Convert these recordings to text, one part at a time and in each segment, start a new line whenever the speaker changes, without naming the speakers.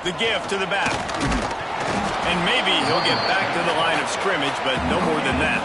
The give to the back. And maybe he'll get back to the line of scrimmage, but no more than that.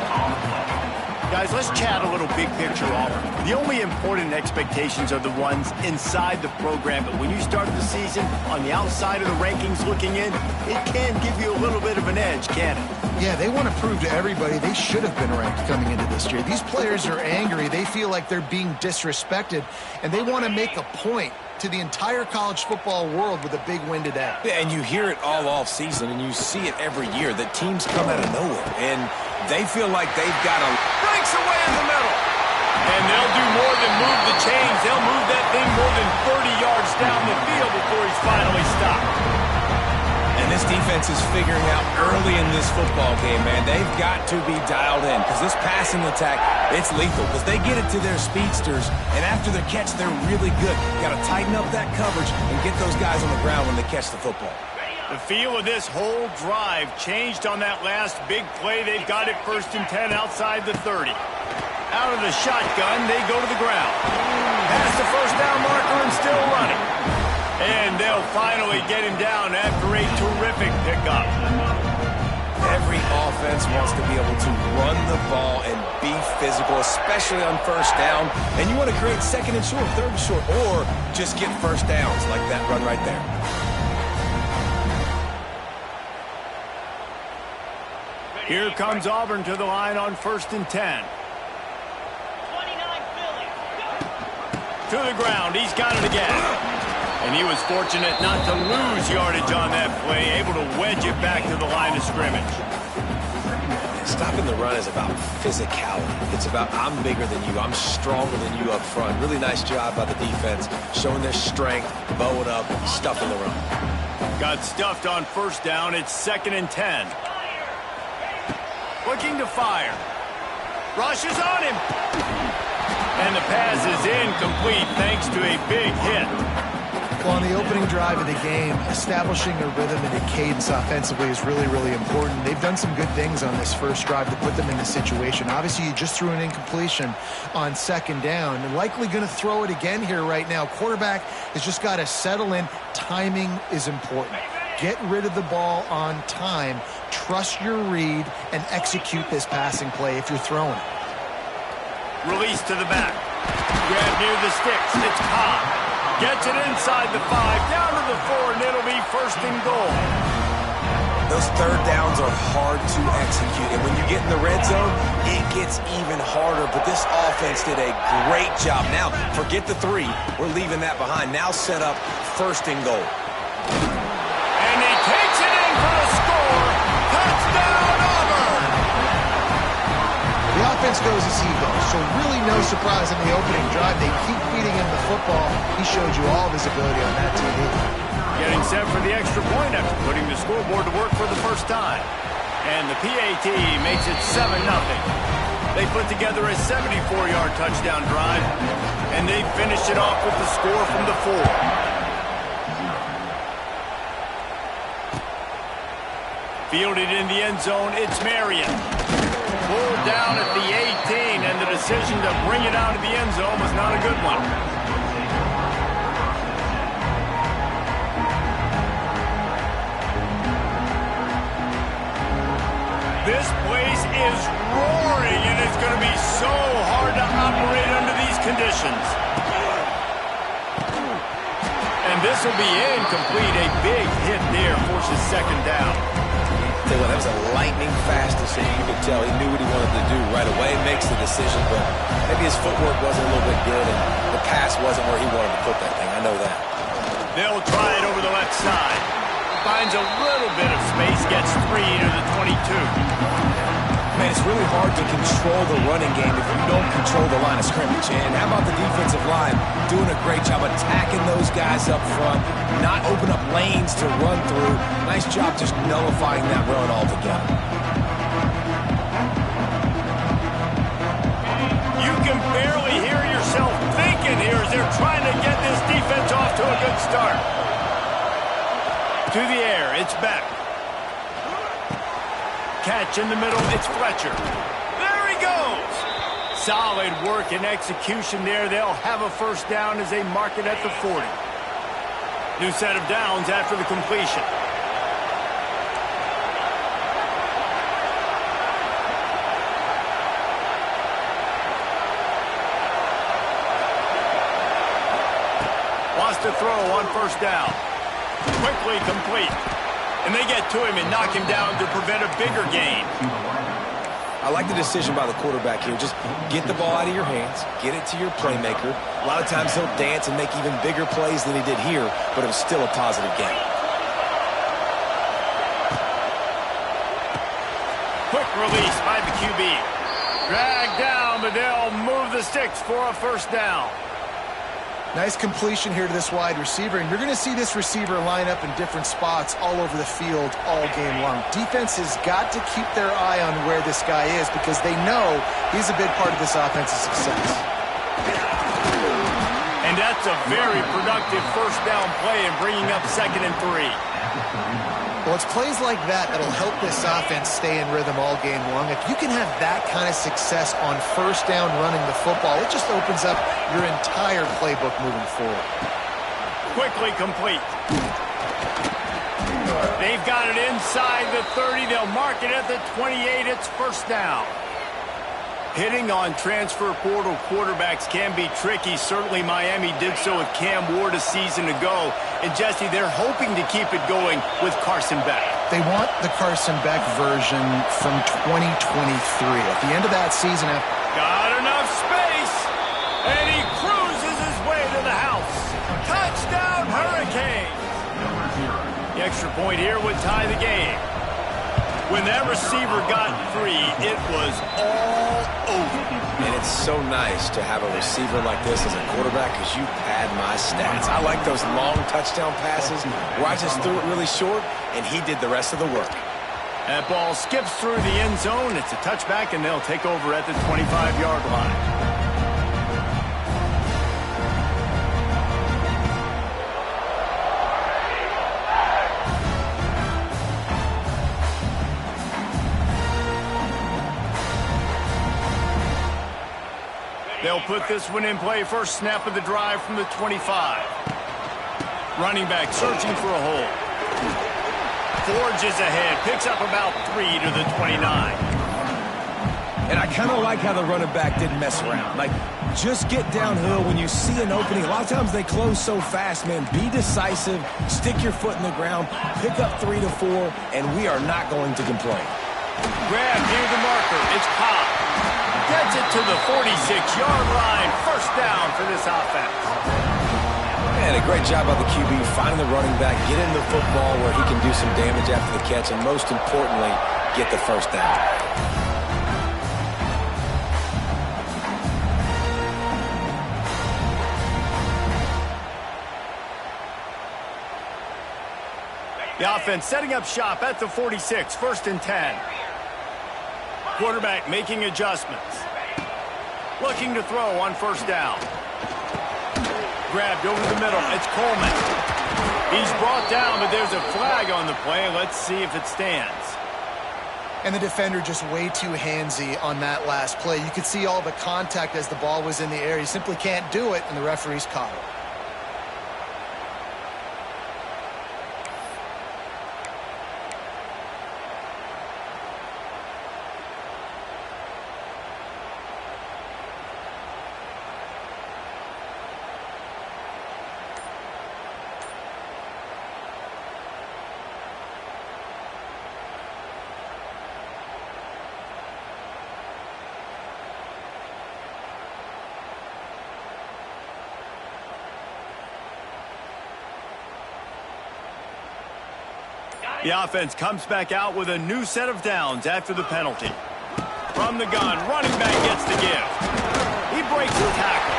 Guys, let's chat a little big picture offer. The only important expectations are the ones inside the program, but when you start the season on the outside of the rankings looking in, it can give you a little bit of an edge, can it?
Yeah, they want to prove to everybody they should have been ranked coming into this year. These players are angry. They feel like they're being disrespected, and they want to make a point to the entire college football world with a big win today.
Yeah, and you hear it all off season, and you see it every year that teams come out of nowhere, and they feel like they've got a breaks away in the middle.
And they'll do more than move the chains. They'll move that thing more than 30 yards down the field before he's finally stopped.
And this defense is figuring out early in this football game, man, they've got to be dialed in because this passing attack, it's lethal because they get it to their speedsters, and after the catch, they're really good. Got to tighten up that coverage and get those guys on the ground when they catch the football.
The feel of this whole drive changed on that last big play. They've got it 1st and 10 outside the 30. Out of the shotgun, they go to the ground. Past the first down marker and still running. And they'll finally get him down after a terrific pickup.
Every offense wants to be able to run the ball and be physical, especially on 1st down. And you want to create 2nd and short, 3rd and short, or just get 1st downs like that run right there.
Here comes Auburn to the line on 1st and 10. To the ground. He's got it again. And he was fortunate not to lose yardage on that play, able to wedge it back to the line of scrimmage.
Stopping the run is about physicality. It's about I'm bigger than you, I'm stronger than you up front. Really nice job by the defense, showing their strength, bowing up, stuffing the run.
Got stuffed on 1st down. It's 2nd and 10. Looking to fire. Rushes on him. And the pass is incomplete thanks to a big hit.
Well, on the opening drive of the game, establishing a rhythm and a cadence offensively is really, really important. They've done some good things on this first drive to put them in this situation. Obviously, you just threw an incompletion on 2nd down. And likely going to throw it again here right now. Quarterback has just got to settle in. Timing is important. Get rid of the ball on time. Trust your read and execute this passing play if you're throwing it.
Release to the back. Grab near the sticks. It's Ncaa. Gets it inside the 5, down to the 4, and it'll be 1st and goal.
Those 3rd downs are hard to execute, and when you get in the red zone, it gets even harder, but this offense did a great job. Now, forget the 3. We're leaving that behind. Now set up 1st and goal.
And he takes it in for the score. Touchdown, Auburn!
The offense goes as he goes, so really no surprise in the opening drive. They keep feeding him the football. He showed you all of his ability on that TV.
Getting set for the extra point after putting the scoreboard to work for the first time. And the PAT makes it 7-0. They put together a 74-yard touchdown drive, and they finished it off with the score from the 4. Fielded in the end zone, it's Marion. Pulled down at the 18, and the decision to bring it out of the end zone was not a good one. This place is roaring, and it's going to be so hard to operate under these conditions. And this will be incomplete. A big hit there forces 2nd down.
Tell you what, that was a lightning-fast decision. You could tell he knew what he wanted to do right away. Makes the decision, but maybe his footwork wasn't a little bit good, and the pass wasn't where he wanted to put that thing. I know that.
They'll try it over the left side. Finds a little bit of space, gets 3 to the 22.
Man, it's really hard to control the running game if you don't control the line of scrimmage. And how about the defensive line doing a great job attacking those guys up front, not open up lanes to run through. Nice job just nullifying that run altogether.
You can barely hear yourself thinking here as they're trying to get this defense off to a good start. To the air, it's Beck. Catch in the middle, it's Fletcher. There he goes! Solid work and execution there. They'll have a 1st down as they mark it at the 40. New set of downs after the completion. Wants to throw on first down. Quickly complete. And they get to him and knock him down to prevent a bigger gain.
I like the decision by the quarterback here. Just get the ball out of your hands, get it to your playmaker. A lot of times he'll dance and make even bigger plays than he did here, but it was still a positive game.
Quick release by the QB. Dragged down, but they'll move the sticks for a first down.
Nice completion here to this wide receiver, and you're going to see this receiver line up in different spots all over the field all game long. Defense has got to keep their eye on where this guy is because they know he's a big part of this offense's success.
And that's a very productive first down play in bringing up 2nd and 3.
Well, it's plays like that that'll help this offense stay in rhythm all game long. If you can have that kind of success on first down running the football, it just opens up your entire playbook moving forward. Quickly complete.
They've got it inside the 30. They'll mark it at the 28. It's first down. Hitting on transfer portal quarterbacks can be tricky. Certainly Miami did so with Cam Ward a season ago. And Jesse, they're hoping to keep it going with Carson Beck. They want the Carson Beck version from 2023. At the end of that season... Got enough space, and he cruises his way to the house. Touchdown, Hurricanes! The extra point here would tie the game. When that receiver got free, it was all over.
And it's so nice to have a receiver like this as a quarterback because you pad my stats. I like those long touchdown passes where I just threw it really short, and he did the rest of the work.
That ball skips through the end zone. It's a touchback, and they'll take over at the 25-yard line. They'll put this one in play. First snap of the drive from the 25. Running back searching for a hole. Forges ahead. Picks up about 3 to the 29.
And I kind of like how the running back didn't mess around. Like, just get downhill when you see an opening. A lot of times they close so fast, man. Be decisive. Stick your foot in the ground. Pick up 3 to 4, and we are not going to complain.
Grab near the marker. It's Cobb. Gets it to the 46-yard line. First down for this offense.
And a great job by the QB finding the running back, get in the football where he can do some damage after the catch, and most importantly, get the first down.
The offense setting up shop at the 46, 1st and 10. Quarterback making adjustments. Looking to throw on first down. Grabbed over the middle. It's Coleman. He's brought down, but there's a flag on the play. Let's see if it stands.
And the defender just way too handsy on that last play. You could see all the contact as the ball was in the air. He simply can't do it, and the referee's caught it.
The offense comes back out with a new set of downs after the penalty. From the gun, running back gets the give. He breaks the tackle.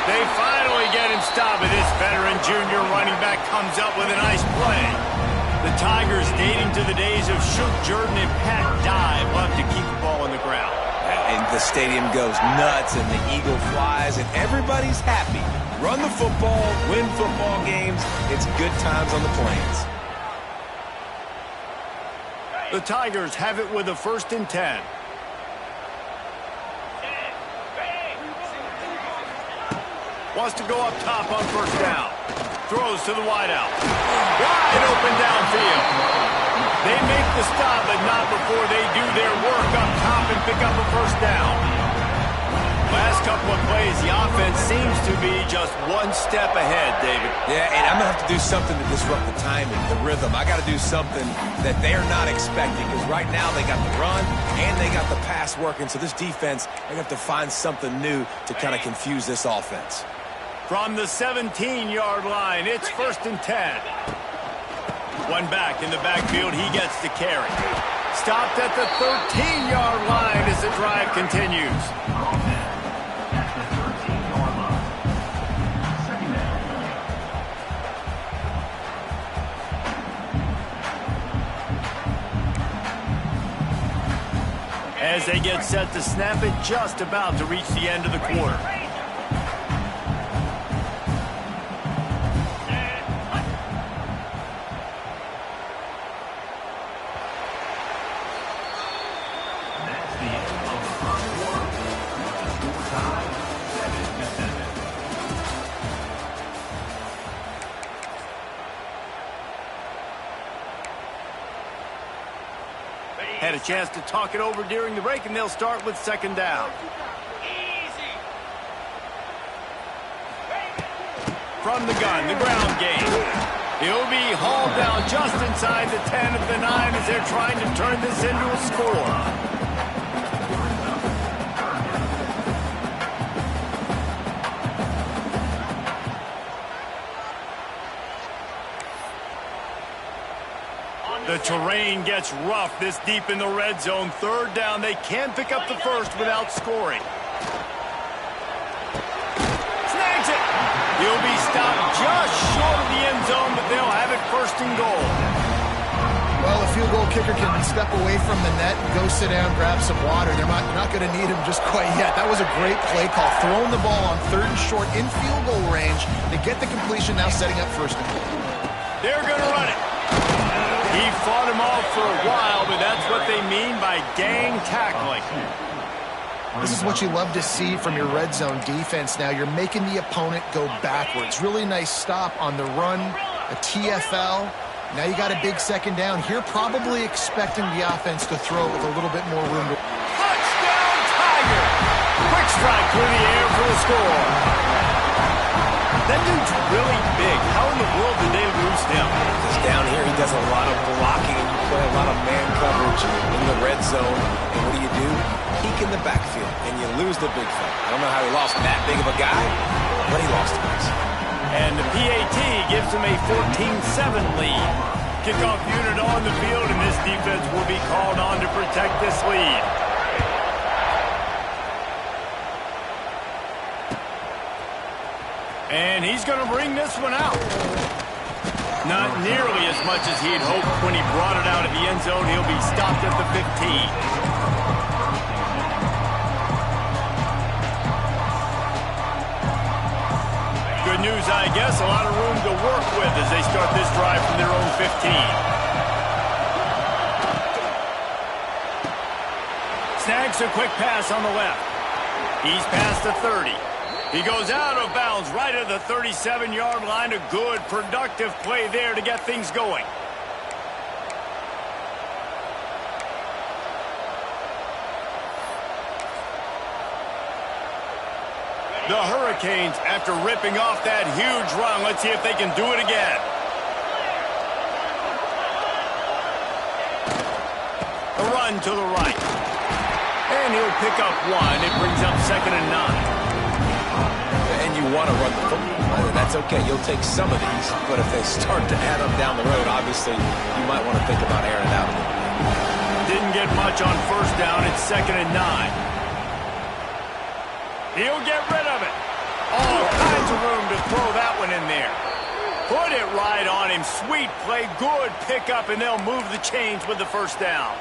They finally get him stopped, and this veteran junior running back comes up with a nice play. The Tigers, dating to the days of Shook Jordan and Pat Dye, love to keep the ball on the ground.
And the stadium goes nuts, and the eagle flies, and everybody's happy. Run the football, win football games. It's good times on the Plains.
The Tigers have it with a 1st and 10. Wants to go up top on first down. Throws to the wideout. Wide open downfield. They make the stop, but not before they do their work up top and pick up a first down. Last couple of plays, the offense seems to be just one step ahead, David.
Yeah, and I'm going to have to do something to disrupt the timing, the rhythm. I got to do something that they're not expecting, because right now they got the run and they got the pass working. So this defense, they're going to have to find something new to kind of confuse this offense.
From the 17-yard line, it's 1st and 10. One back in the backfield, he gets the carry. Stopped at the 13-yard line as the drive continues. As they get set to snap it, just about to reach the end of the quarter. Had a chance to talk it over during the break, and they'll start with 2nd down. From the gun, the ground game. He'll be hauled down just inside the 10 of the 9 as they're trying to turn this into a score. The terrain gets rough this deep in the red zone. 3rd down. They can't pick up the first without scoring. Snags it. He'll be stopped just short of the end zone, but they'll have it 1st and goal.
Well, a field goal kicker can step away from the net and go sit down, grab some water. They're not going to need him just quite yet. That was a great play call. Throwing the ball on 3rd and short in field goal range to get the completion, now setting up 1st and goal.
They're going to run it. He fought him off for a while, but that's what they mean by gang tackling.
This is what you love to see from your red zone defense now. You're making the opponent go backwards. Really nice stop on the run, a TFL. Now you got a big 2nd down. Here probably expecting the offense to throw with a little bit more room.
Touchdown, Tiger! Quick strike through the air for the score. That dude's really big. How in the world did they lose him?
Because down here he does a lot of blocking, and you play a lot of man coverage in the red zone. And what do? Peek in the backfield, and you lose the big fella. I don't know how he lost that big of a guy, but he lost twice.
And the PAT gives him a 14-7 lead. Kickoff unit on the field, and this defense will be called on to protect this lead. And he's going to bring this one out. Not nearly as much as he'd hoped when he brought it out of the end zone. He'll be stopped at the 15. Good news, I guess. A lot of room to work with as they start this drive from their own 15. Snags a quick pass on the left. He's past the 30. He goes out of bounds right at the 37-yard line. A good, productive play there to get things going. The Hurricanes, after ripping off that huge run, let's see if they can do it again. A run to the right. And he'll pick up one. It brings up 2nd and 9.
And you want to run the football. That's okay. You'll take some of these, but if they start to add up down the road, obviously you might want to think about airing it out a little bit.
Didn't get much on 1st down. It's 2nd and 9. He'll get rid of it. All kinds of room to throw that one in there. Put it right on him. Sweet play. Good pickup, and they'll move the chains with the 1st down.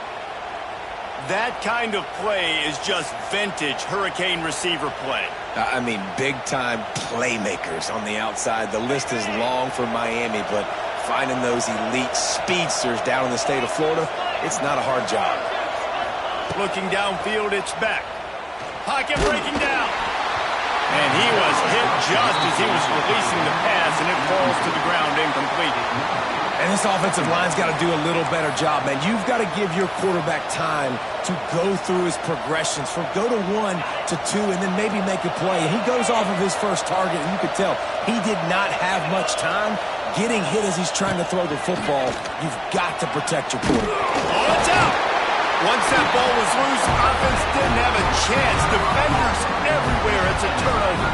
That kind of play is just vintage Hurricane receiver play.
I mean, big-time playmakers on the outside. The list is long for Miami, but finding those elite speedsters down in the state of Florida, it's not a hard job.
Looking downfield, it's back. Pocket breaking down. And he was hit just as he was releasing the pass, and it falls to the ground incomplete.
And this offensive line's got to do a little better job, man. You've got to give your quarterback time to go through his progressions from go to 1 to 2 and then maybe make a play. And he goes off of his first target, and you could tell he did not have much time getting hit as he's trying to throw the football. You've got to protect your quarterback.
Oh, it's out. Once that ball was loose, offense didn't have a chance. Defenders everywhere. It's a turnover.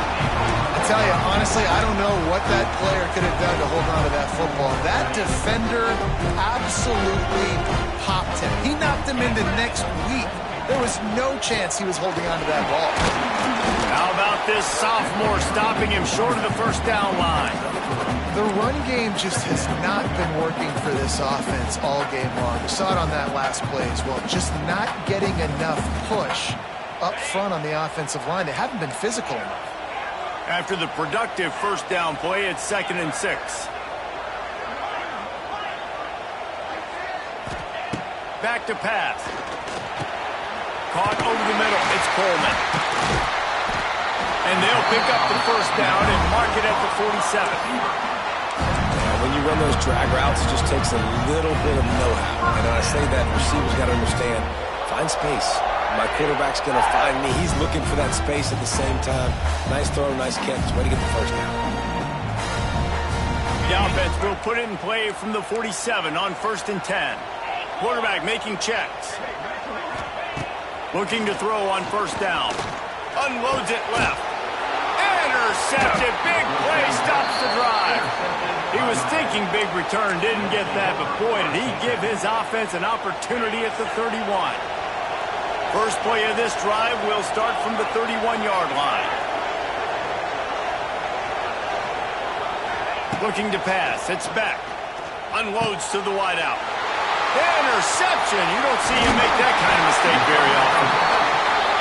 I tell you, honestly, I don't know what that player could have done to hold on to that football. That defender absolutely popped him. He knocked him into next week. There was no chance he was holding on to that ball.
How about this sophomore stopping him short of the first down line?
The run game just has not been working for this offense all game long. We saw it on that last play as well. Just not getting enough push up front on the offensive line. They haven't been physical enough.
After the productive first down play, it's 2nd and 6. Back to pass. Caught over the middle. It's Coleman. And they'll pick up the first down and mark it at the 47.
When you run those drag routes, it just takes a little bit of know-how. And when I say that, receivers got to understand, find space. My quarterback's going to find me. He's looking for that space at the same time. Nice throw, nice catch. Way to get the first down.
The offense will put it in play from the 47 on 1st and 10. Quarterback making checks. Looking to throw on first down. Unloads it left. Intercepted. Big play stops the drive. He was thinking big return, didn't get that, but boy, did he give his offense an opportunity at the 31. First play of this drive will start from the 31-yard line. Looking to pass. It's Beck. Unloads to the wideout. Interception. You don't see him make that kind of mistake very often.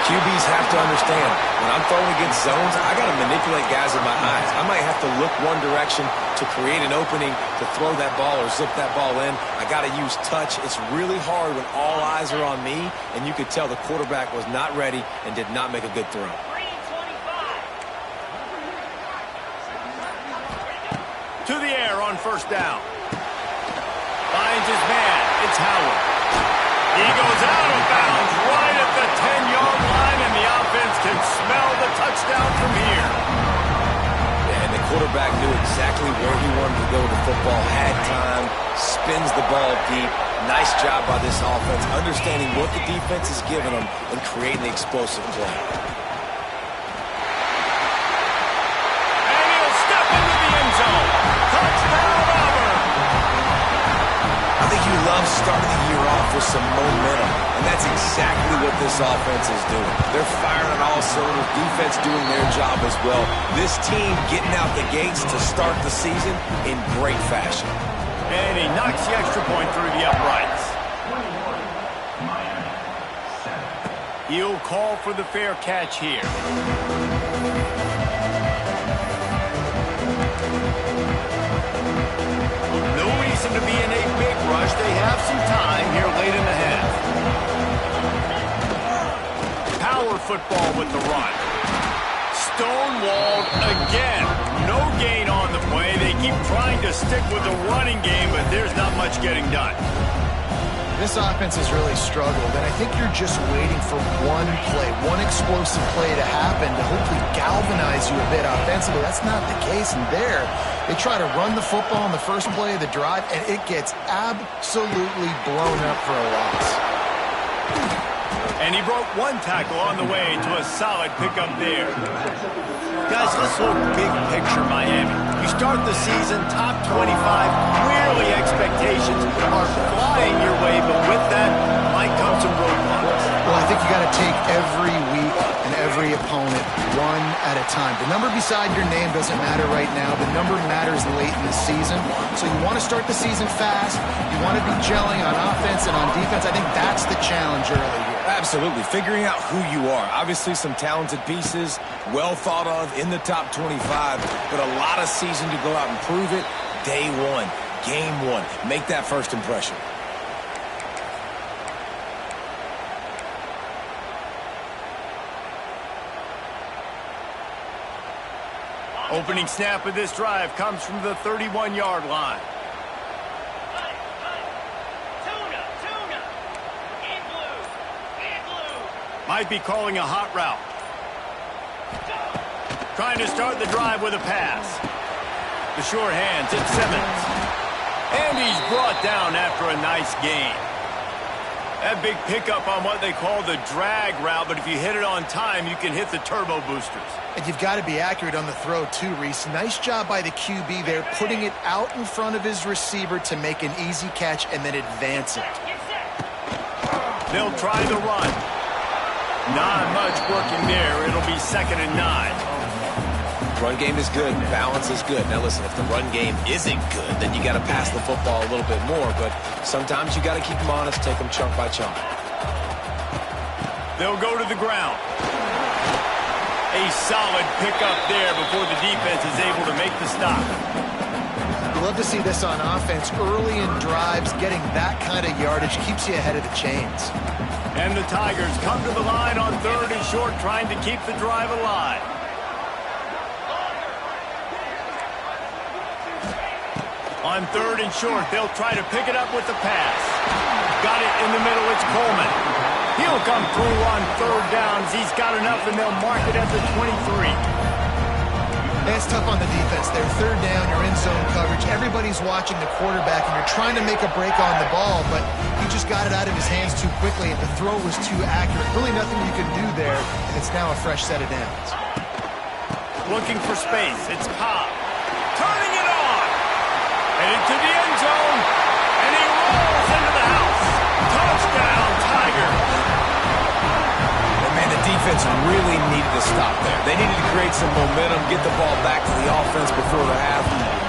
QBs have to understand, when I'm throwing against zones, I got to manipulate guys with my eyes. I might have to look one direction to create an opening to throw that ball or zip that ball in. I got to use touch. It's really hard when all eyes are on me, and you could tell the quarterback was not ready and did not make a good throw.
To the air on first down. Finds his man. It's Howard. He goes out of bounds right at the 10-yard line, and the offense can smell the touchdown from here.
Yeah, and the quarterback knew exactly where he wanted to go with the football, had time, spins the ball deep. Nice job by this offense, understanding what the defense is giving them and creating the explosive play.
And he'll step into the end zone. Touchdown, Auburn.
I think you love starting the year off with some momentum, and that's exactly what this offense is doing. They're firing on all cylinders, defense doing their job as well. This team getting out the gates to start the season in great fashion.
And he knocks the extra point through the uprights. He'll call for the fair catch here. No reason to be in a big rush. They have some time here late in the half. Power football with the run. Stonewalled again. No gain on the play. They keep trying to stick with the running game, but there's not much getting done.
This offense has really struggled, and I think you're just waiting for one play, one explosive play to happen to hopefully galvanize you a bit offensively. That's not the case, and there, they try to run the football on the first play of the drive, and it gets absolutely blown up for a loss.
And he broke one tackle on the way to a solid pickup there. Guys, let's look big picture Miami. You start the season top 25, clearly expectations are flying your way, but with that might come some roadblocks.
Well, I think you got to take every week and every opponent one at a time. The number beside your name doesn't matter right now. The number matters late in the season. So you want to start the season fast. You want to be gelling on offense and on defense. I think that's the challenge early here.
Absolutely. Figuring out who you are. Obviously some talented pieces, well thought of in the top 25, but a lot of season to go out and prove it. Day one, game one. Make that first impression.
Opening snap of this drive comes from the 31-yard line. Might be calling a hot route. Trying to start the drive with a pass. The short hands, it's Simmons. And he's brought down after a nice gain. That big pickup on what they call the drag route, but if you hit it on time, you can hit the turbo boosters.
And you've got to be accurate on the throw too, Reese. Nice job by the QB there, putting it out in front of his receiver to make an easy catch and then advance it.
They'll try the run. Not much working there. It'll be 2nd and 9.
Run game is good. Balance is good. Now listen, if the run game isn't good, then you got to pass the football a little bit more. But sometimes you got to keep them honest, take them chunk by chunk.
They'll go to the ground. A solid pickup there before the defense is able to make the stop.
You love to see this on offense. Early in drives, getting that kind of yardage keeps you ahead of the chains.
And the Tigers come to the line on 3rd and short, trying to keep the drive alive. On 3rd and short, they'll try to pick it up with the pass. Got it in the middle, it's Coleman. He'll come through on 3rd downs. He's got enough, and they'll mark it at the 23.
It's tough on the defense there. 3rd down, you're in zone coverage. Everybody's watching the quarterback, and you're trying to make a break on the ball, but he just got it out of his hands too quickly, and the throw was too accurate. Really nothing you can do there, and it's now a fresh set of downs.
Looking for space, it's Cobb. Turning it on! Headed to the end zone, and he rolls into the house. Touchdown, Tigers!
And man, the defense really needed to stop there. They needed to create some momentum, get the ball back to the offense before the half.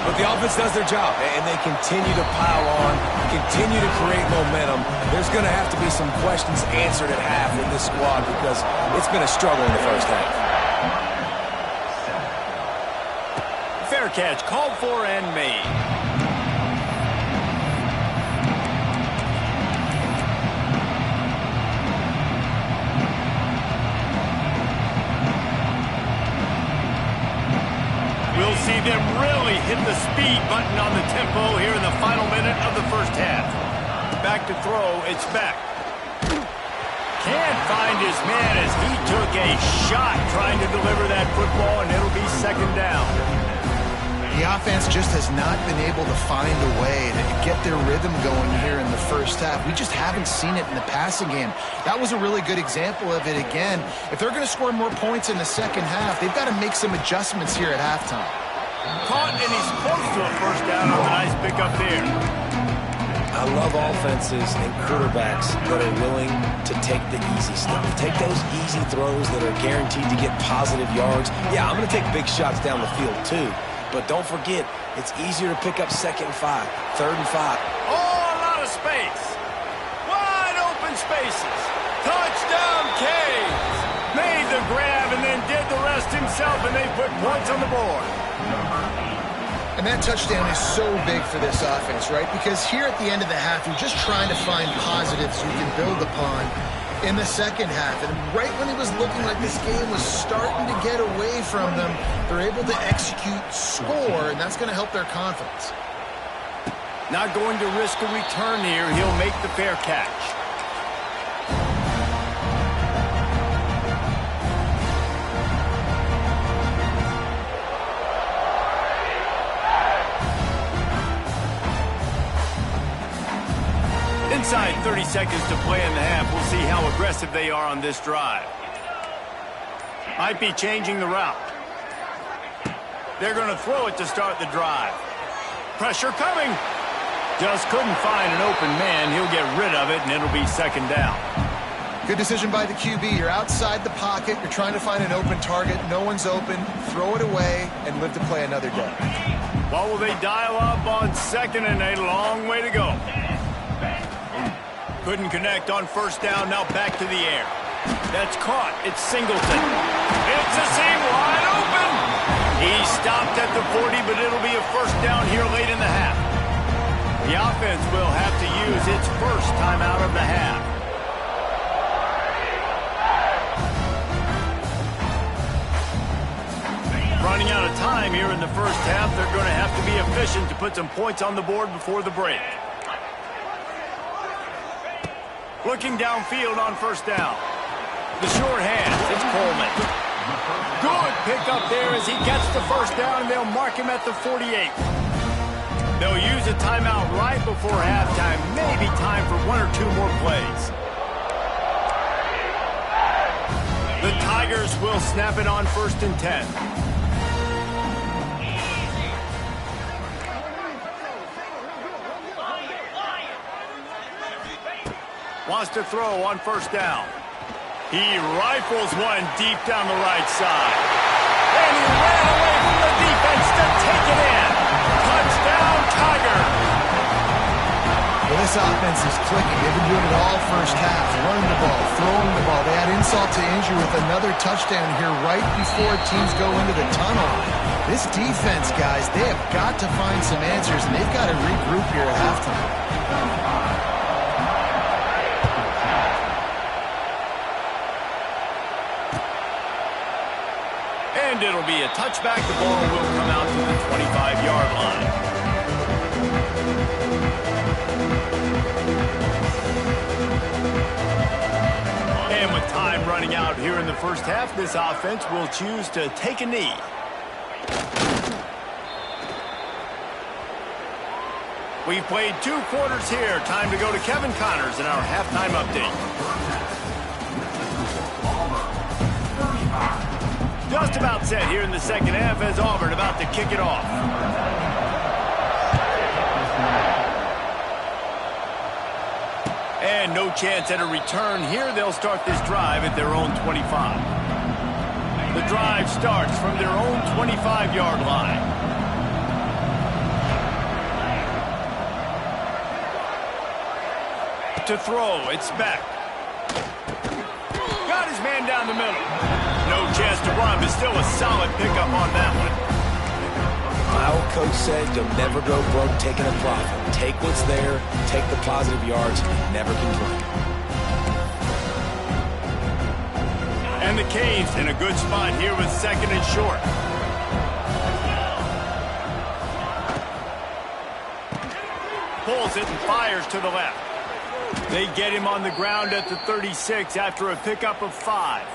But the offense does their job, and they continue to pile on, continue to create momentum. There's going to have to be some questions answered at half with this squad because it's been a struggle in the first half.
Fair catch, called for and made. We'll see them really hit the speed button on the tempo here in the final minute of the first half. Back to throw, it's Beck. Can't find his man as he took a shot trying to deliver that football, and it'll be 2nd down.
The offense just has not been able to find a way to get their rhythm going here in the first half. We just haven't seen it in the passing game. That was a really good example of it again. If they're going to score more points in the second half, they've got to make some adjustments here at halftime.
Caught, and he's close to a first down on the nice pickup there.
I love offenses and quarterbacks that are willing to take the easy stuff. Take those easy throws that are guaranteed to get positive yards. Yeah, I'm going to take big shots down the field too. But don't forget, it's easier to pick up 2nd and 5, 3rd and 5.
Oh, a lot of space. Wide open spaces. Touchdown, Canes. Made the grab and then did the rest himself, and they put points on the board.
And that touchdown is so big for this offense, right? Because here at the end of the half, you're just trying to find positives you can build upon in the second half. And right when it was looking like this game was starting to get away from them, they're able to execute, score, and that's going to help their confidence.
Not going to risk a return here. He'll make the fair catch. Inside 30 seconds to play in the half. We'll see how aggressive they are on this drive. Might be changing the route. They're going to throw it to start the drive. Pressure coming. Just couldn't find an open man. He'll get rid of it, and it'll be 2nd down.
Good decision by the QB. You're outside the pocket. You're trying to find an open target. No one's open. Throw it away and live to play another day.
What will they dial up on 2nd and a long way to go? Couldn't connect on 1st down. Now back to the air. That's caught. It's Singleton. It's a seam wide open. He stopped at the 40, but it'll be a 1st down here late in the half. The offense will have to use its first timeout of the half. Running out of time here in the first half. They're going to have to be efficient to put some points on the board before the break. Looking downfield on first down. The short hand, it's Coleman. Good pickup there as he gets the first down, and they'll mark him at the 48. They'll use a timeout right before halftime. Maybe time for one or two more plays. The Tigers will snap it on 1st and 10. Wants to throw on first down. He rifles one deep down the right side. And he ran away from the defense to take it in. Touchdown, Tigers.
Well, this offense is clicking. They've been doing it all first half. Running the ball, throwing the ball. They add insult to injury with another touchdown here right before teams go into the tunnel. This defense, guys, they have got to find some answers, and they've got to regroup here at halftime.
And it'll be a touchback. The ball will come out to the 25-yard line. And with time running out here in the first half, this offense will choose to take a knee. We've played 2 quarters here. Time to go to Kevin Connors in our halftime update. Just about set here in the second half as Auburn about to kick it off. And no chance at a return here. They'll start this drive at their own 25. The drive starts from their own 25-yard line. To throw, it's Beck. Got his man down the middle. No chance to run, but still a solid pickup on that one.
My old coach said you'll never go broke taking a profit. Take what's there, take the positive yards, and never complain.
And the Canes in a good spot here with 2nd and short. Pulls it and fires to the left. They get him on the ground at the 36 after a pickup of 5.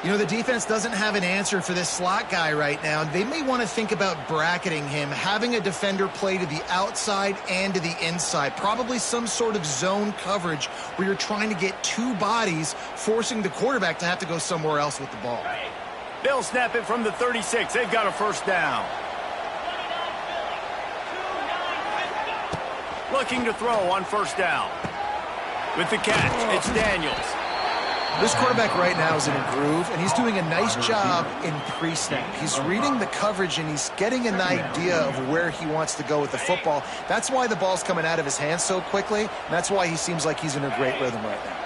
You know, the defense doesn't have an answer for this slot guy right now. They may want to think about bracketing him, having a defender play to the outside and to the inside. Probably some sort of zone coverage where you're trying to get 2 bodies, forcing the quarterback to have to go somewhere else with the ball.
They'll snap it from the 36. They've got a first down. Looking to throw on first down. With the catch, it's Daniels.
This quarterback right now is in a groove, and he's doing a nice job in pre-snap. He's reading the coverage, and he's getting an idea of where he wants to go with the football. That's why the ball's coming out of his hands so quickly, and that's why he seems like he's in a great rhythm right now.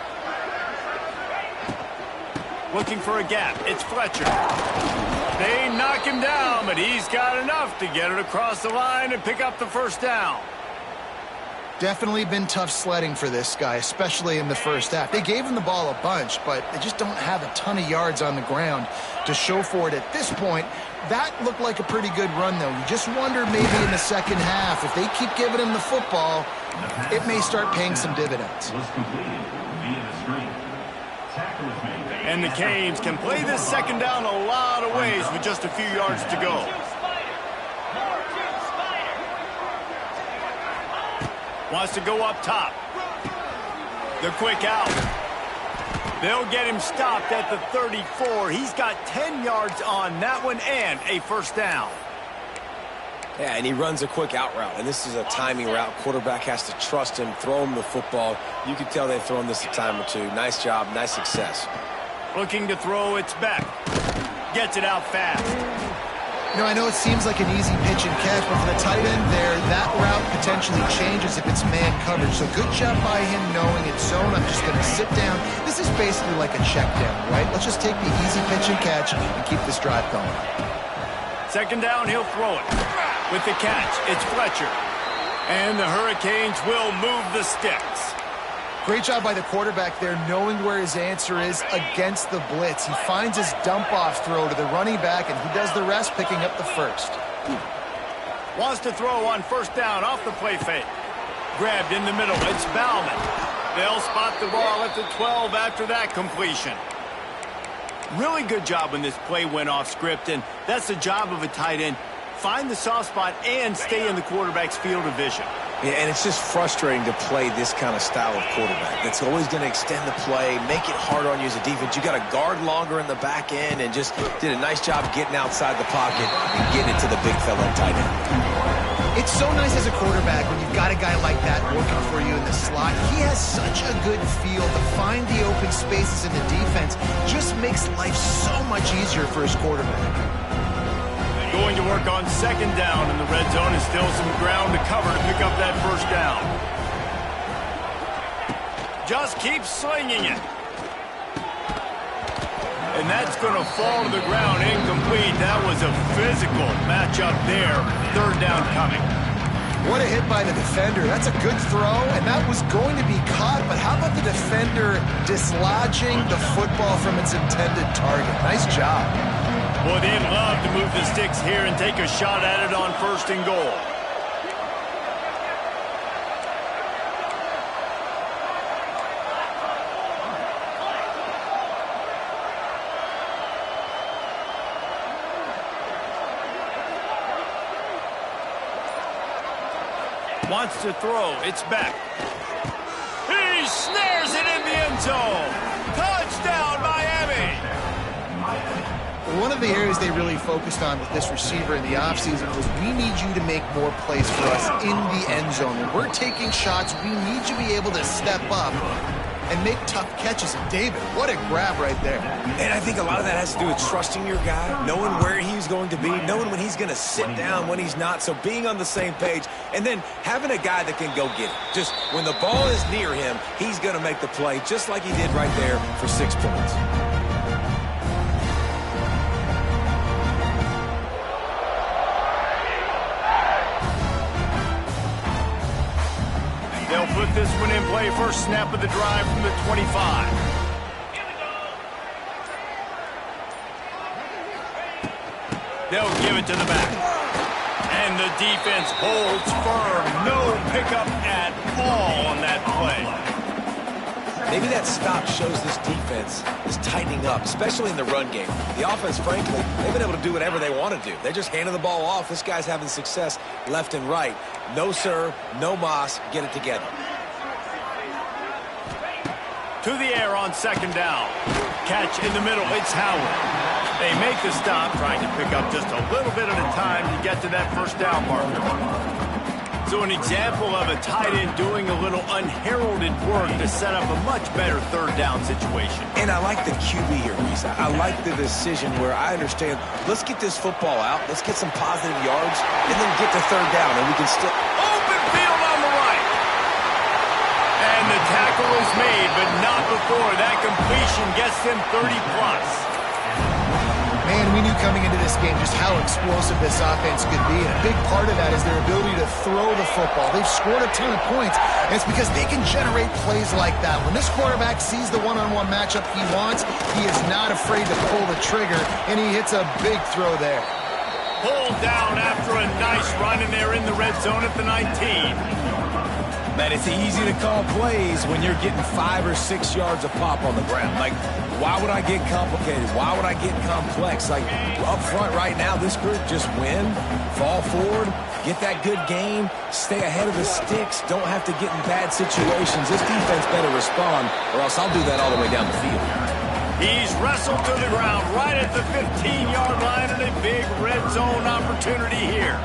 Looking for a gap. It's Fletcher. They knock him down, but he's got enough to get it across the line and pick up the first down.
Definitely been tough sledding for this guy, especially in the first half. They gave him the ball a bunch, but they just don't have a ton of yards on the ground to show for it at this point. That looked like a pretty good run, though. You just wonder maybe in the second half, if they keep giving him the football, it may start paying some dividends.
And the Canes can play this second down a lot of ways with just a few yards to go. Wants to go up top. The quick out. They'll get him stopped at the 34. He's got 10 yards on that one and a first down.
Yeah, and he runs a quick out route, and this is a timing route. Quarterback has to trust him, throw him the football. You can tell they've thrown this a time or two. Nice job, nice success.
Looking to throw, it's Beck. Gets it out fast.
You know, I know it seems like an easy pitch and catch, but for the tight end there, that route potentially changes if it's man coverage. So good job by him knowing it's zone. I'm just going to sit down. This is basically like a check down, right? Let's just take the easy pitch and catch and keep this drive going.
Second down, he'll throw it. With the catch, it's Fletcher. And the Hurricanes will move the sticks.
Great job by the quarterback there, knowing where his answer is against the blitz. He finds his dump-off throw to the running back, and he does the rest, picking up the first.
Wants to throw on first down off the play fake. Grabbed in the middle. It's Bauman. They'll spot the ball at the 12 after that completion. Really good job when this play went off script, and that's the job of a tight end. Find the soft spot and stay in the quarterback's field of vision.
Yeah, and it's just frustrating to play this kind of style of quarterback. That's always going to extend the play, make it hard on you as a defense. You got to guard longer in the back end, and just did a nice job getting outside the pocket and getting it to the big fella tight end.
It's so nice as a quarterback when you've got a guy like that working for you in the slot. He has such a good feel to find the open spaces in the defense. Just makes life so much easier for his quarterback.
Going to work on second down in the red zone, and still some ground to cover to pick up that first down. Just keep slinging it. And that's going to fall to the ground, incomplete. That was a physical matchup there. Third down coming.
What a hit by the defender. That's a good throw, and that was going to be caught, but how about the defender dislodging the football from its intended target? Nice job.
Boy, they'd love to move the sticks here and take a shot at it on first and goal. Wants to throw. It's back. He snares it in the end zone. Touchdown, Miami.
One of the areas they really focused on with this receiver in the offseason was we need you to make more plays for us in the end zone. When we're taking shots, we need you to be able to step up and make tough catches. And David, what a grab right there.
And I think a lot of that has to do with trusting your guy, knowing where he's going to be, knowing when he's going to sit down, when he's not, so being on the same page, and then having a guy that can go get it. Just when the ball is near him, he's going to make the play, just like he did right there for 6 points.
They'll put this one in play. First snap of the drive from the 25. They'll give it to the back. And the defense holds firm. No pickup at all on that play.
Maybe that stop shows this defense is tightening up, especially in the run game. The offense, frankly, they've been able to do whatever they want to do. They're just handing the ball off. This guy's having success left and right. No, sir, no mas. Get it together.
To the air on second down. Catch in the middle. It's Howard. They make the stop, trying to pick up just a little bit at a time to get to that first down marker. So an example of a tight end doing a little unheralded work to set up a much better third down situation.
And I like the QB here, Reese. I like the decision where I understand, let's get this football out, let's get some positive yards, and then get to third down, and we can still...
Open field on the right. And the tackle is made, but not before that completion gets them 30+.
Man, we knew coming into this game just how explosive this offense could be, and a big part of that is their ability to throw the football. They've scored a ton of points, and it's because they can generate plays like that. When this quarterback sees the one-on-one matchup he wants, he is not afraid to pull the trigger, and he hits a big throw there.
Pulled down after a nice run, and they're in the red zone at the 19.
Man, it's easy to call plays when you're getting 5 or 6 yards of pop on the ground. Like, why would I get complicated? Why would I get complex? Like, up front right now, this group just win, fall forward, get that good game, stay ahead of the sticks, don't have to get in bad situations. This defense better respond, or else I'll do that all the way down the field.
He's wrestled to the ground right at the 15-yard line, and a big red zone opportunity here.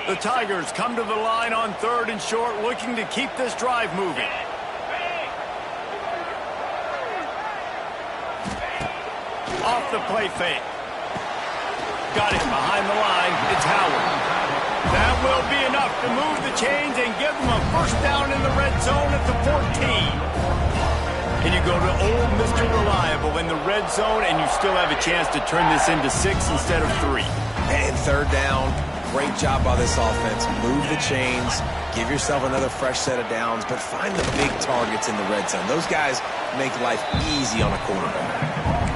The Tigers come to the line on third and short, looking to keep this drive moving. Off the play fake. Got it behind the line. It's Howard. That will be enough to move the chains and give them a first down in the red zone at the 14. And you go to old Mr. Reliable in the red zone, and you still have a chance to turn this into 6 instead of 3.
And third down, great job by this offense. Move the chains, give yourself another fresh set of downs, but find the big targets in the red zone. Those guys make life easy on a quarterback.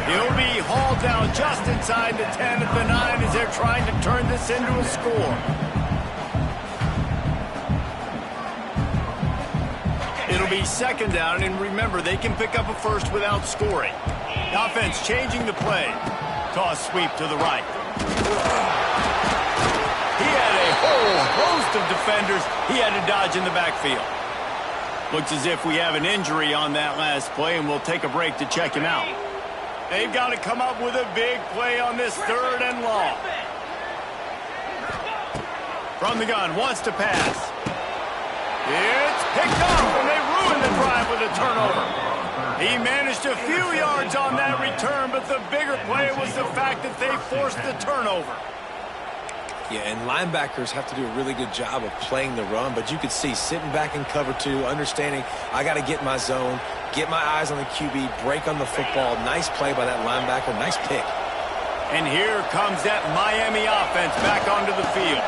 He'll be hauled down just inside the 10 at the 9 as they're trying to turn this into a score. It'll be second down, and remember, they can pick up a first without scoring. The offense changing the play. Toss sweep to the right. He had a whole host of defenders he had to dodge in the backfield. Looks as if we have an injury on that last play, and we'll take a break to check him out. They've got to come up with a big play on this 3rd and long. From the gun, wants to pass. It's picked up, and they ruined the drive with a turnover. He managed a few yards on that return, but the bigger play was the fact that they forced the turnover.
Yeah, and linebackers have to do a really good job of playing the run, but you could see sitting back in cover 2, understanding I got to get my zone, get my eyes on the QB, break on the football. Nice play by that linebacker. Nice pick.
And here comes that Miami offense back onto the field.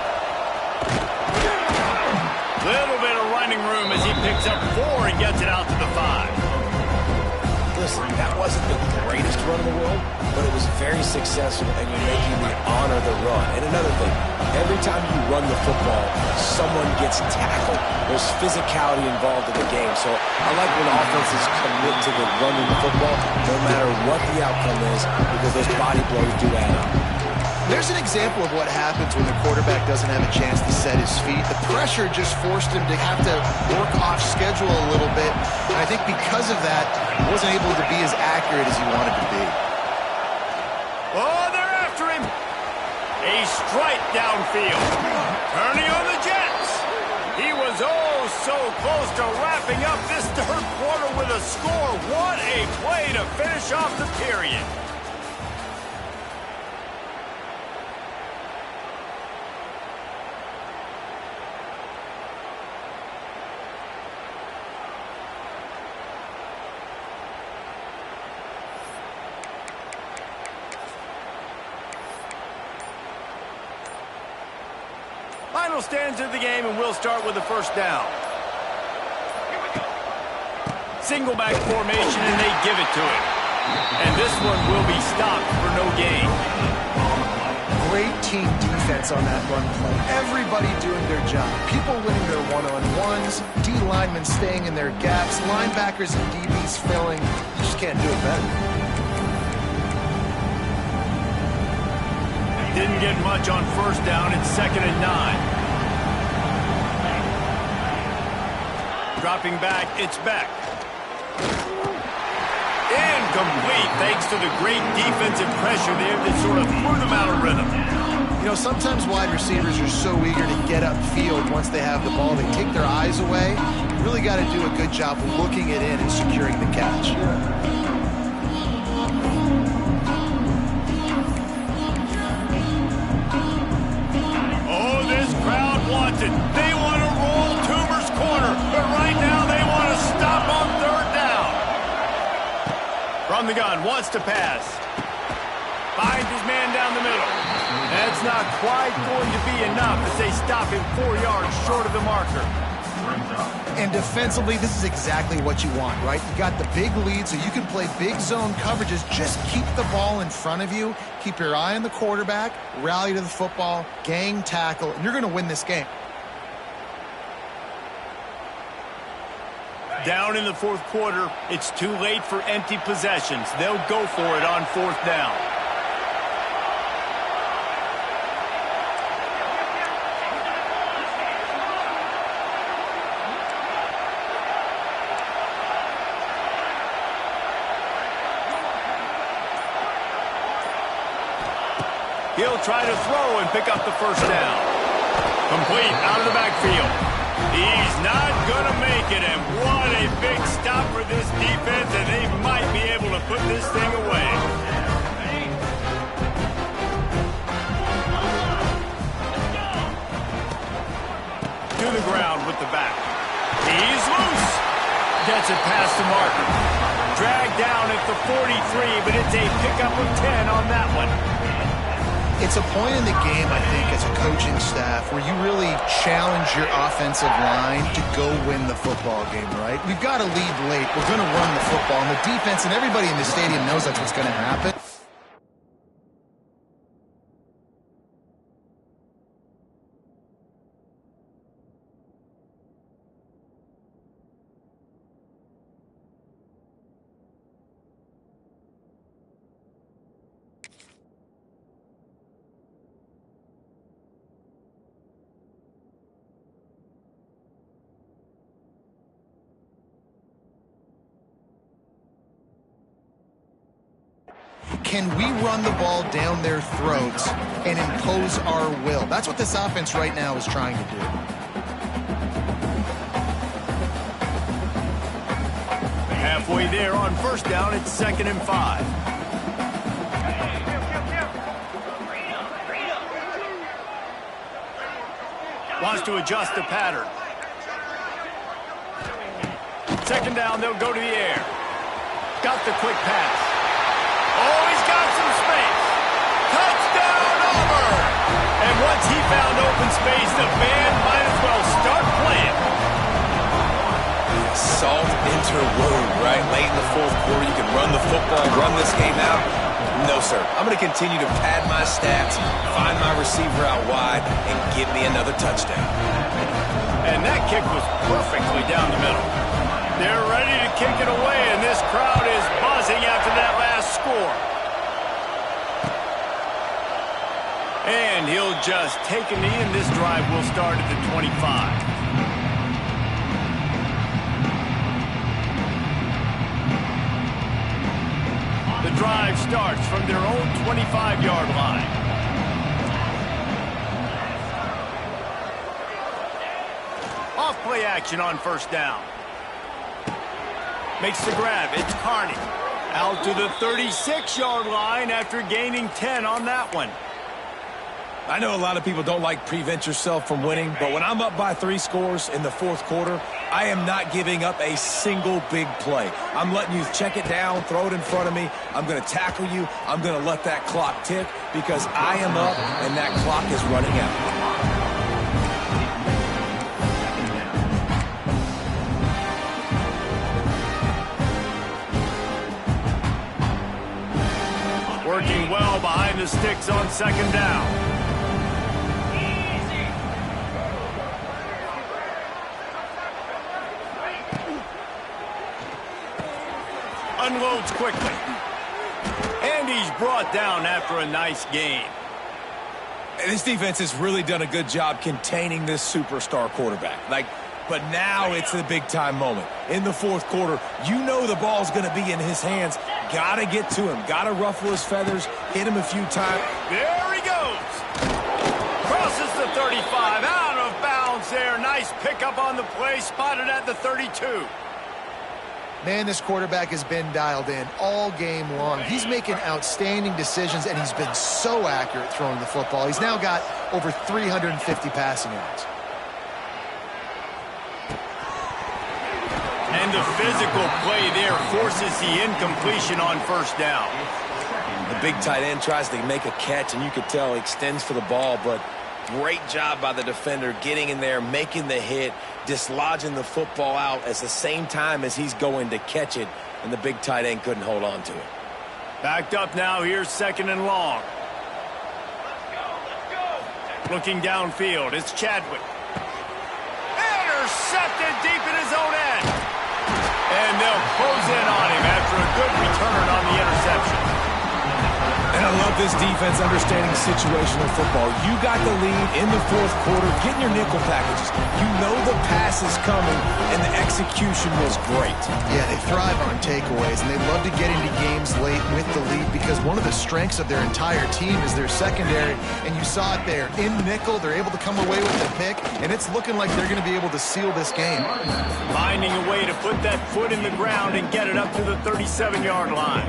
Little bit of running room as he picks up 4 and gets it out to the 5.
Listen, that wasn't the greatest run in the world, but it was very successful, and you're making me honor the run. And another thing, every time you run the football, someone gets tackled. There's physicality involved in the game. So I like when offenses commit to the running the football, no matter what the outcome is, because those body blows do add up.
There's an example of what happens when the quarterback doesn't have a chance to set his feet. The pressure just forced him to have to work off schedule a little bit. And I think because of that, he wasn't able to be as accurate as he wanted to be.
Oh, they're after him. A strike downfield. Turning on the Jets. He was oh so close to wrapping up this 3rd quarter with a score. What a play to finish off the period. Final stanza of the game, and we'll start with the 1st down. Single back formation, and they give it to him. And this one will be stopped for no gain.
Great team defense on that run play. Everybody doing their job. People winning their one-on-ones, D linemen staying in their gaps, linebackers and DBs filling. You just can't do it better.
Didn't get much on 1st down. It's 2nd and 9. Dropping back, it's Beck. Incomplete, thanks to the great defensive pressure there that sort of threw them out of rhythm.
You know, sometimes wide receivers are so eager to get upfield once they have the ball. They take their eyes away. You really got to do a good job of looking it in and securing the catch.
Crowd wants it. They want to roll Toomer's corner, but right now they want to stop on 3rd down. From the gun, wants to pass. Finds his man down the middle. That's not quite going to be enough as they stop him 4 yards short of the marker.
And defensively, this is exactly what you want, right? You got the big lead, so you can play big zone coverages. Just keep the ball in front of you. Keep your eye on the quarterback. Rally to the football. Gang tackle. And you're going to win this game.
Down in the 4th quarter, it's too late for empty possessions. They'll go for it on 4th down. He'll try to throw and pick up the 1st down. Complete out of the backfield. He's not going to make it, and what a big stop for this defense, and they might be able to put this thing away. To the ground with the back. He's loose. Gets it past the marker. Dragged down at the 43, but it's a pickup of 10 on that one.
It's a point in the game, I think, as a coaching staff where you really challenge your offensive line to go win the football game, right? We've got to lead late. We're going to run the football, and the defense and everybody in the stadium knows that's what's going to happen. Can we run the ball down their throats and impose our will? That's what this offense right now is trying to do.
Halfway there on first down, it's 2nd and 5. Wants to adjust the pattern. 2nd down, they'll go to the air. Got the quick pass. Oh, he's got some space. Touchdown, Auburn! And once he found open space, the band might as well start playing.
Salt interwove, right? Late in the fourth quarter, you can run the football, run this game out. No, sir. I'm going to continue to pad my stats, find my receiver out wide, and give me another touchdown.
And that kick was perfectly down the middle. They're ready to kick it away, and this crowd is buzzing after that last score. And he'll just take a knee, and this drive will start at the 25. The drive starts from their own 25-yard line. Off play action on first down. Makes the grab. It's Carney. Out to the 36-yard line after gaining 10 on that one.
I know a lot of people don't like prevent yourself from winning, but when I'm up by 3 scores in the fourth quarter, I am not giving up a single big play. I'm letting you check it down, throw it in front of me. I'm going to tackle you. I'm going to let that clock tick because I am up and that clock is running out.
Working well behind the sticks on 2nd down. Unloads quickly. And he's brought down after a nice gain.
This defense has really done a good job containing this superstar quarterback. But now it's the big-time moment. In the fourth quarter, you know the ball's going to be in his hands. Got to get to him. Got to ruffle his feathers, hit him a few times.
There he goes. Crosses the 35, out of bounds there. Nice pickup on the play, spotted at the 32.
Man, this quarterback has been dialed in all game long. He's making outstanding decisions, and he's been so accurate throwing the football. He's now got over 350 passing yards.
And the physical play there forces the incompletion on first down.
The big tight end tries to make a catch, and you could tell he extends for the ball, but great job by the defender getting in there, making the hit, dislodging the football out at the same time as he's going to catch it, and the big tight end couldn't hold on to it.
Backed up now, here's 2nd and long. Looking downfield, it's Chadwick. Intercepted deep in his own end. And they'll close in on him after a good return on the interception.
And I love this defense understanding situational football. You got the lead in the fourth quarter, getting your nickel packages. You know the pass is coming, and the execution was great.
Yeah, they thrive on takeaways, and they love to get into games late with the lead because one of the strengths of their entire team is their secondary, and you saw it there. In nickel, they're able to come away with the pick, and it's looking like they're going to be able to seal this game.
Finding a way to put that foot in the ground and get it up to the 37-yard line.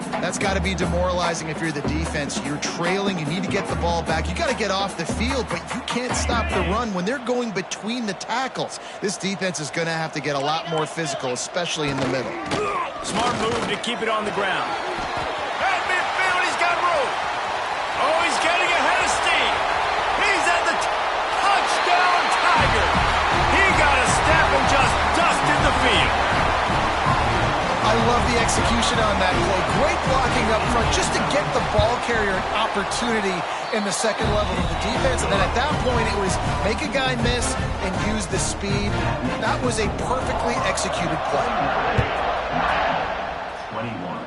That's got to be demoralizing if you're the defense. You're trailing. You need to get the ball back. You got to get off the field, but you can't stop the run when they're going between the tackles. This defense is going to have to get a lot more physical, especially in the middle.
Smart move to keep it on the ground. At midfield, he's got room. Oh, he's getting ahead of steam. He's at the touchdown, Tiger. He got a step and just dusted the field.
I love the execution on that play. Great blocking up front just to get the ball carrier an opportunity in the second level of the defense. And then at that point, it was make a guy miss and use the speed. That was a perfectly executed play.
21.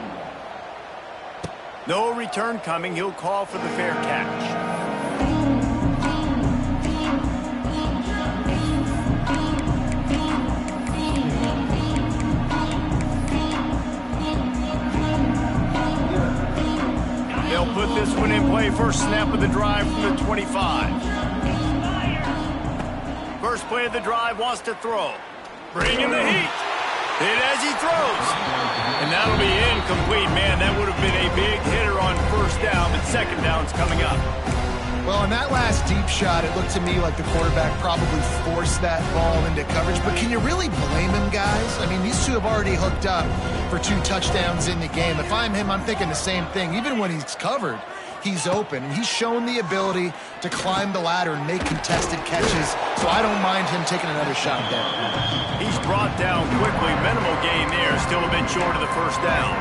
No return coming. He'll call for the fair catch. They'll put this one in play. First snap of the drive from the 25. First play of the drive, wants to throw. Bring in the heat. Hit as he throws. And that'll be incomplete. Man, that would have been a big hitter on first down, but second down's coming up.
Well, in that last deep shot, it looked to me like the quarterback probably forced that ball into coverage. But can you really blame him, guys? I mean, these two have already hooked up for 2 touchdowns in the game. If I'm him, I'm thinking the same thing. Even when he's covered, he's open. He's shown the ability to climb the ladder and make contested catches, so I don't mind him taking another shot there.
He's brought down quickly. Minimal gain there, still a bit short of the first down.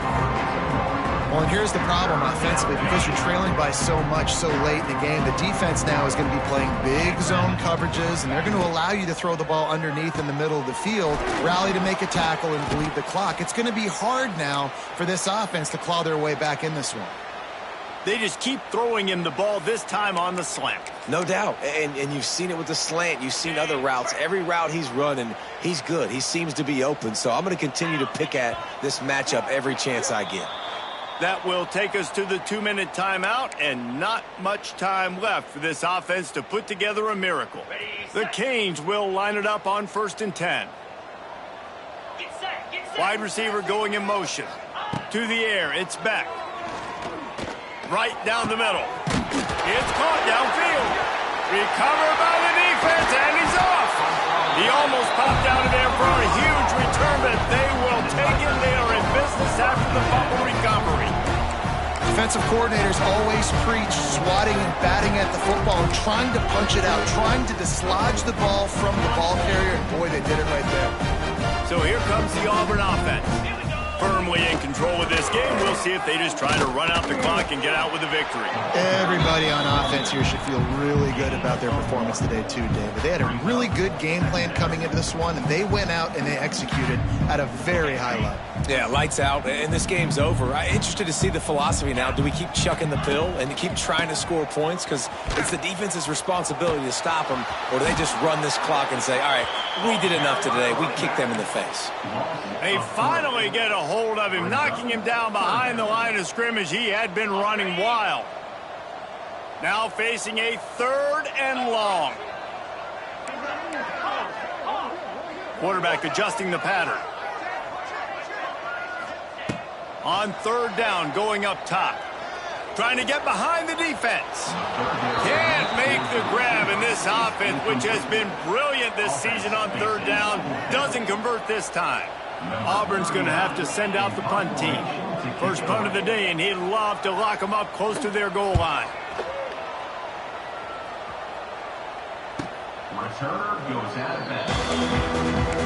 Well, and here's the problem offensively. Because you're trailing by so much so late in the game, the defense now is going to be playing big zone coverages, and they're going to allow you to throw the ball underneath in the middle of the field, rally to make a tackle, and bleed the clock. It's going to be hard now for this offense to claw their way back in this one.
They just keep throwing him the ball, this time on the slant.
No doubt. And you've seen it with the slant. You've seen other routes. Every route he's running, he's good. He seems to be open. So I'm going to continue to pick at this matchup every chance I get.
That will take us to the 2-minute timeout, and not much time left for this offense to put together a miracle. The Canes will line it up on 1st and 10. Wide receiver going in motion. To the air, it's back. Right down the middle. It's caught downfield. Recovered by the defense, and he's off. He almost popped out of there for a huge return, but they will take it. They are in business after the fumble recovery.
Defensive coordinators always preach swatting and batting at the football and trying to punch it out, trying to dislodge the ball from the ball carrier, and boy, they did it right there.
So here comes the Auburn offense. Firmly in control of this game. We'll see if they just try to run out the clock and get out with a victory.
Everybody on offense here should feel really good about their performance today too, David. They had a really good game plan coming into this one, and they went out and they executed at a very high level.
Yeah, lights out, and this game's over. I'm interested to see the philosophy now. Do we keep chucking the pill and keep trying to score points? Because it's the defense's responsibility to stop them, or do they just run this clock and say, all right, we did enough today. We kicked them in the face.
They finally get a hold of him, knocking him down behind the line of scrimmage. He had been running wild. Now facing a 3rd and long. Quarterback adjusting the pattern. On 3rd down, going up top. Trying to get behind the defense. Can't make the grab, and this offense, which has been brilliant this season on 3rd down, doesn't convert this time. Auburn's going to have to send out the punt team. First punt of the day, and he'd love to lock them up close to their goal line.
Returner goes out of bounds.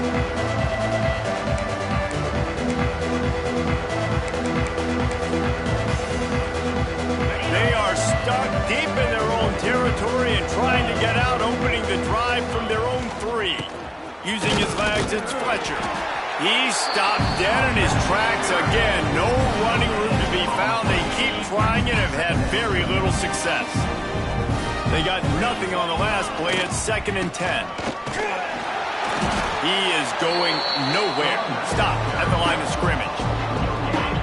They are stuck deep in their own territory and trying to get out, opening the drive from their own 3. Using his legs, it's Fletcher. He stopped dead in his tracks again. No running room to be found. They keep trying and have had very little success. They got nothing on the last play. It's 2nd and 10. He is going nowhere. Stop at the line of scrimmage.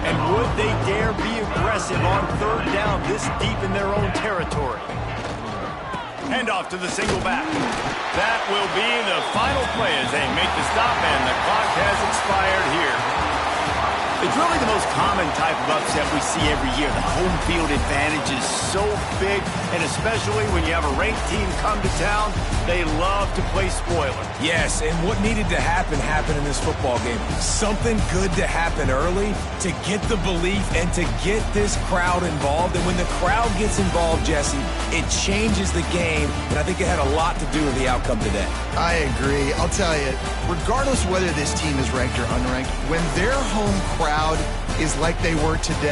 And would they dare be aggressive on 3rd down this deep in their own territory? Handoff to the single back. That will be the final play as they make the stop, and the clock has expired here. It's really the most common type of upset we see every year. The home field advantage is so big, and especially when you have a ranked team come to town, they love to play spoiler.
Yes, and what needed to happen happened in this football game. Something good to happen early to get the belief and to get this crowd involved. And when the crowd gets involved, Jesse, it changes the game, and I think it had a lot to do with the outcome today.
I agree. I'll tell you, regardless whether this team is ranked or unranked, when their home crowd is like they were today,